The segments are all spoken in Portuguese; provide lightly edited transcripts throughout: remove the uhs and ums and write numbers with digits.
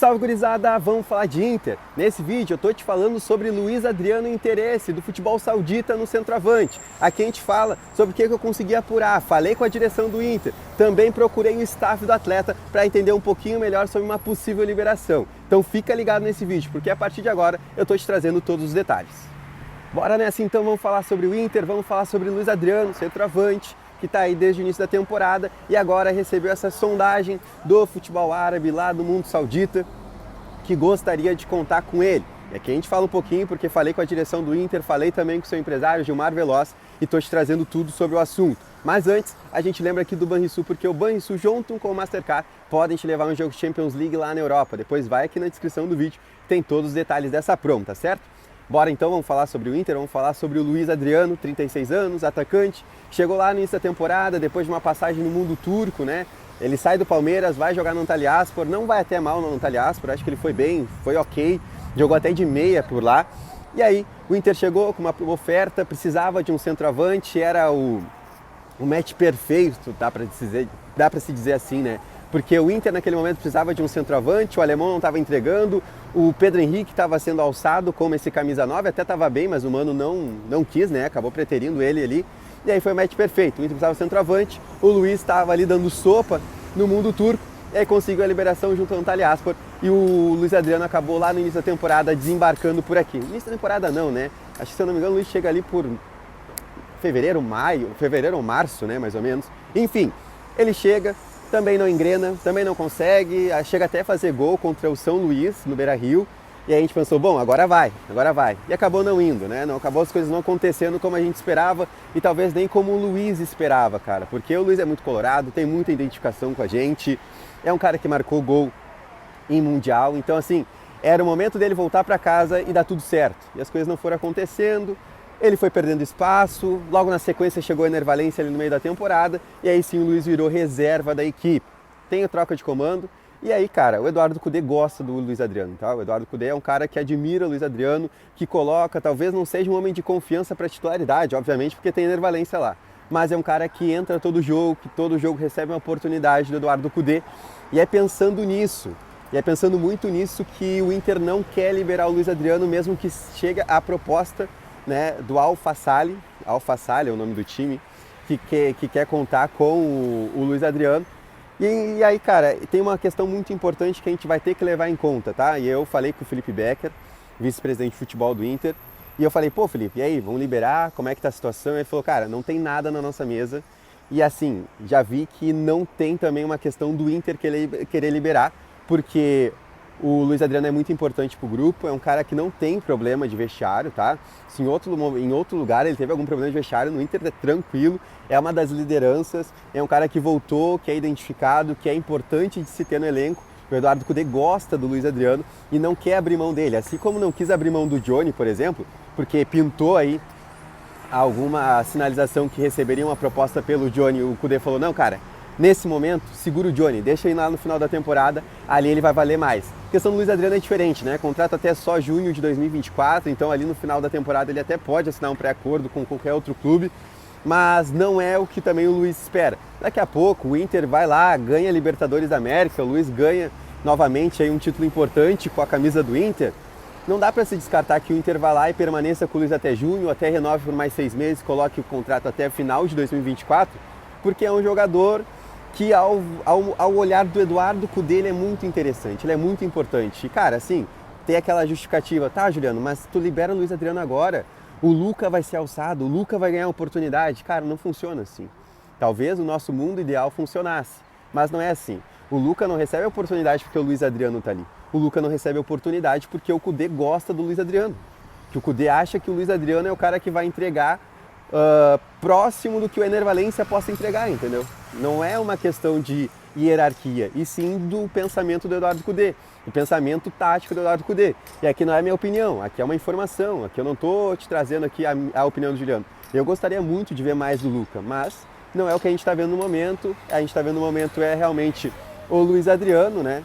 Salve gurizada, vamos falar de Inter. Nesse vídeo eu tô te falando sobre Luiz Adriano e interesse do futebol saudita no centroavante. Aqui a gente fala sobre o que eu consegui apurar, falei com a direção do Inter, também procurei o staff do atleta para entender um pouquinho melhor sobre uma possível liberação. Então fica ligado nesse vídeo, porque a partir de agora eu tô te trazendo todos os detalhes. Bora nessa então, vamos falar sobre o Inter, vamos falar sobre Luiz Adriano, centroavante, que está aí desde o início da temporada e agora recebeu essa sondagem do futebol árabe lá do mundo saudita, que gostaria de contar com ele. E aqui a gente fala um pouquinho, porque falei com a direção do Inter, falei também com o seu empresário Gilmar Veloz e estou te trazendo tudo sobre o assunto. Mas antes, a gente lembra aqui do Banrisul, porque o Banrisul junto com o Mastercard podem te levar um jogo de Champions League lá na Europa. Depois vai aqui na descrição do vídeo, tem todos os detalhes dessa promo, tá certo? Bora então, vamos falar sobre o Inter, vamos falar sobre o Luiz Adriano, 36 anos, atacante, chegou lá no início da temporada, depois de uma passagem no mundo turco, né? Ele sai do Palmeiras, vai jogar no Antalyaspor, não vai até mal no Antalyaspor, acho que ele foi bem, foi ok, jogou até de meia por lá. E aí o Inter chegou com uma oferta, precisava de um centroavante, era o match perfeito, dá para se dizer assim, né? Porque o Inter naquele momento precisava de um centroavante, o alemão não estava entregando, o Pedro Henrique estava sendo alçado como esse camisa 9, até estava bem, mas o Mano não quis, né? Acabou preterindo ele ali. E aí foi o match perfeito, o Inter precisava de um centroavante, o Luiz estava ali dando sopa no mundo turco, e aí conseguiu a liberação junto ao Antalyaspor, e o Luiz Adriano acabou lá no início da temporada desembarcando por aqui. No início da temporada não, né? Acho que se eu não me engano o Luiz chega ali por fevereiro ou março, né? Mais ou menos. Enfim, ele chega, também não engrena, também não consegue, chega até a fazer gol contra o São Luís, no Beira-Rio, e aí a gente pensou, bom, agora vai. E acabou não indo, né? Acabou as coisas não acontecendo como a gente esperava e talvez nem como o Luiz esperava, cara, porque o Luiz é muito colorado, tem muita identificação com a gente, é um cara que marcou gol em Mundial, então assim, era o momento dele voltar para casa e dar tudo certo. E as coisas não foram acontecendo, ele foi perdendo espaço, logo na sequência chegou a Ener Valencia ali no meio da temporada, e aí sim o Luiz virou reserva da equipe. Tem a troca de comando, e aí, cara, o Eduardo Cudê gosta do Luiz Adriano, tá? O Eduardo Cudê é um cara que admira o Luiz Adriano, que coloca, talvez não seja um homem de confiança para titularidade, obviamente, porque tem Ener Valencia lá, mas é um cara que entra todo jogo, que todo jogo recebe uma oportunidade do Eduardo Cudê, e é pensando nisso, e é pensando muito nisso que o Inter não quer liberar o Luiz Adriano, mesmo que chega a proposta, né, do Al-Fassali é o nome do time, que quer contar com o Luiz Adriano. E aí, cara, tem uma questão muito importante que a gente vai ter que levar em conta, tá? E eu falei com o Felipe Becker, vice-presidente de futebol do Inter, e eu falei, pô, Felipe, e aí, vamos liberar? Como é que tá a situação? Ele falou, cara, não tem nada na nossa mesa. E assim, já vi que não tem também uma questão do Inter querer liberar, porque o Luiz Adriano é muito importante pro grupo, é um cara que não tem problema de vestiário, tá? Se em outro lugar ele teve algum problema de vestiário, no Inter é tranquilo, é uma das lideranças, é um cara que voltou, que é identificado, que é importante de se ter no elenco. O Eduardo Cudê gosta do Luiz Adriano e não quer abrir mão dele, assim como não quis abrir mão do Johnny, por exemplo, porque pintou aí alguma sinalização que receberia uma proposta pelo Johnny, o Cudê falou, não, cara, nesse momento, segura o Johnny, deixa ele lá no final da temporada, ali ele vai valer mais. A questão do Luiz Adriano é diferente, né? Contrato até só junho de 2024, então ali no final da temporada ele até pode assinar um pré-acordo com qualquer outro clube, mas não é o que também o Luiz espera. Daqui a pouco o Inter vai lá, ganha a Libertadores da América, o Luiz ganha novamente aí um título importante com a camisa do Inter. Não dá para se descartar que o Inter vá lá e permaneça com o Luiz até junho, até renove por mais 6 meses, coloque o contrato até final de 2024, porque é um jogador que ao olhar do Eduardo Cudê ele é muito interessante, ele é muito importante. E cara, assim, tem aquela justificativa, tá, Juliano, mas tu libera o Luiz Adriano agora, o Luca vai ser alçado, o Luca vai ganhar oportunidade. Cara, não funciona assim. Talvez o nosso mundo ideal funcionasse, mas não é assim. O Luca não recebe a oportunidade porque o Luiz Adriano tá ali. O Luca não recebe a oportunidade porque o Cudê gosta do Luiz Adriano. Que o Cudê acha que o Luiz Adriano é o cara que vai entregar próximo do que o Ener Valencia possa entregar, entendeu? Não é uma questão de hierarquia, e sim do pensamento do Eduardo Cudê, do pensamento tático do Eduardo Cudê. E aqui não é minha opinião, aqui é uma informação, aqui eu não estou te trazendo aqui a opinião do Juliano. Eu gostaria muito de ver mais do Luca, mas não é o que a gente está vendo no momento. A gente está vendo no momento é realmente o Luiz Adriano, né,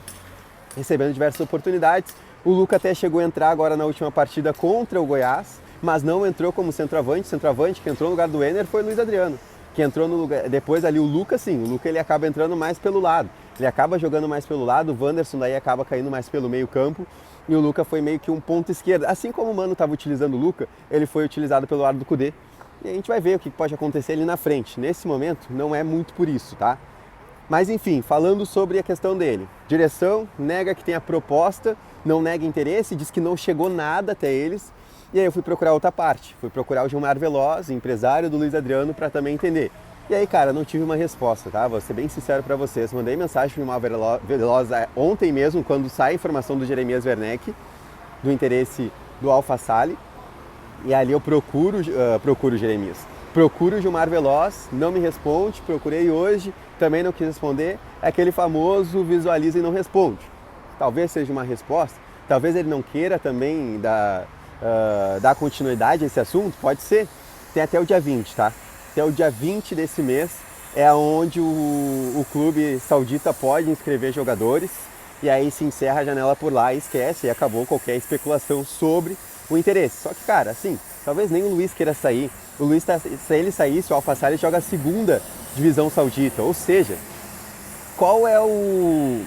recebendo diversas oportunidades. O Luca até chegou a entrar agora na última partida contra o Goiás, mas não entrou como centroavante. O centroavante que entrou no lugar do Ener foi o Luiz Adriano. que entrou no lugar, depois ali o Lucas sim, o Lucas ele acaba entrando mais pelo lado, ele acaba jogando mais pelo lado, o Wanderson daí acaba caindo mais pelo meio campo, e o Lucas foi meio que um ponto esquerdo, assim como o Mano estava utilizando o Lucas, ele foi utilizado pelo lado do Kudê, e a gente vai ver o que pode acontecer ali na frente, nesse momento não é muito por isso, tá? Mas enfim, falando sobre a questão dele, direção nega que tem a proposta, não nega interesse, diz que não chegou nada até eles, e aí eu fui procurar outra parte, fui procurar o Gilmar Veloz, empresário do Luiz Adriano, para também entender. E aí, cara, não tive uma resposta, tá? Vou ser bem sincero para vocês, mandei mensagem pro Gilmar Veloz ontem mesmo, quando sai a informação do Jeremias Werneck, do interesse do Al Fsaly, e ali eu procuro o Jeremias. Procuro o Gilmar Veloz, não me responde, procurei hoje, também não quis responder, é aquele famoso visualiza e não responde. Talvez seja uma resposta, talvez ele não queira também dar continuidade a esse assunto, pode ser. Tem até o dia 20, tá? Até o dia 20 desse mês é onde o clube saudita pode inscrever jogadores e aí se encerra a janela por lá e esquece e acabou qualquer especulação sobre o interesse. Só que, cara, assim, talvez nem o Luiz queira sair. O Luiz, se ele saísse, o Al Fsaly joga a segunda divisão saudita, ou seja, o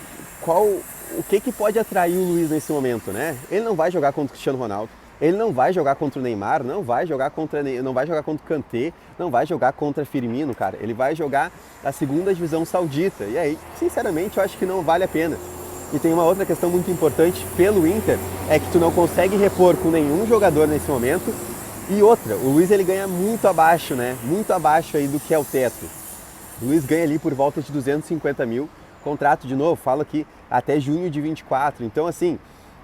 que pode atrair o Luiz nesse momento, né? Ele não vai jogar contra o Cristiano Ronaldo, ele não vai jogar contra o Neymar, não vai jogar contra o Kanté, não vai jogar contra Firmino, cara. Ele vai jogar a segunda divisão saudita. E aí, sinceramente, eu acho que não vale a pena. E tem uma outra questão muito importante pelo Inter, é que tu não consegue repor com nenhum jogador nesse momento. E outra, o Luiz ele ganha muito abaixo, né? Muito abaixo aí do que é o teto. O Luiz ganha ali por volta de 250 mil, contrato de novo, falo aqui até junho de 24. Então assim,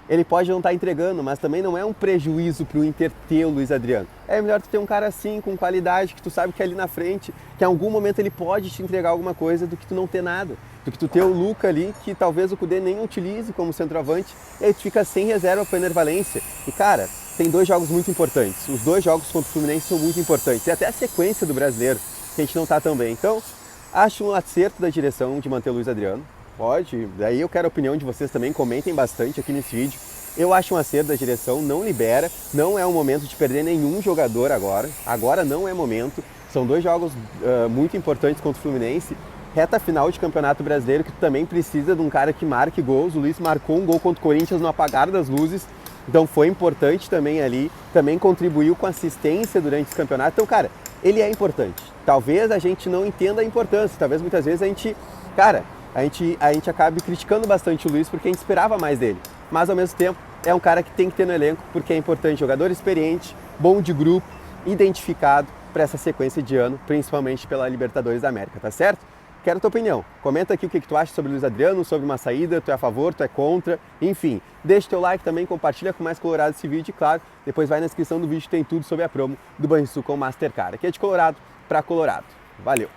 ele pode não estar entregando, mas também não é um prejuízo para o Inter ter o Luiz Adriano. É melhor tu ter um cara assim, com qualidade, que tu sabe que ali na frente, que em algum momento ele pode te entregar alguma coisa, do que tu não ter nada. Do que tu ter o Luca ali, que talvez o Kudê nem utilize como centroavante, e aí tu fica sem reserva para o Ener Valencia. E cara, tem 2 jogos muito importantes. Os 2 jogos contra o Fluminense são muito importantes. E até a sequência do brasileiro, que a gente não está tão bem. Então, acho um acerto da direção de manter o Luiz Adriano. Pode, daí eu quero a opinião de vocês também, comentem bastante aqui nesse vídeo. Eu acho um acerto da direção, não libera, não é o momento de perder nenhum jogador agora não é momento. São 2 jogos muito importantes contra o Fluminense, reta final de Campeonato Brasileiro, que tu também precisa de um cara que marque gols. O Luiz marcou um gol contra o Corinthians no apagar das luzes, então foi importante também ali, também contribuiu com assistência durante esse campeonato. Então, cara, ele é importante. Talvez a gente não entenda a importância, talvez muitas vezes a gente acabe criticando bastante o Luiz porque a gente esperava mais dele. Mas ao mesmo tempo é um cara que tem que ter no elenco porque é importante, jogador experiente, bom de grupo, identificado para essa sequência de ano, principalmente pela Libertadores da América, tá certo? Quero a tua opinião. Comenta aqui o que tu acha sobre o Luiz Adriano, sobre uma saída, tu é a favor, tu é contra, enfim. Deixa teu like também, compartilha com mais Colorado esse vídeo e claro, depois vai na descrição do vídeo, tem tudo sobre a promo do Banrisul com o Mastercard. Aqui é de Colorado para Colorado. Valeu!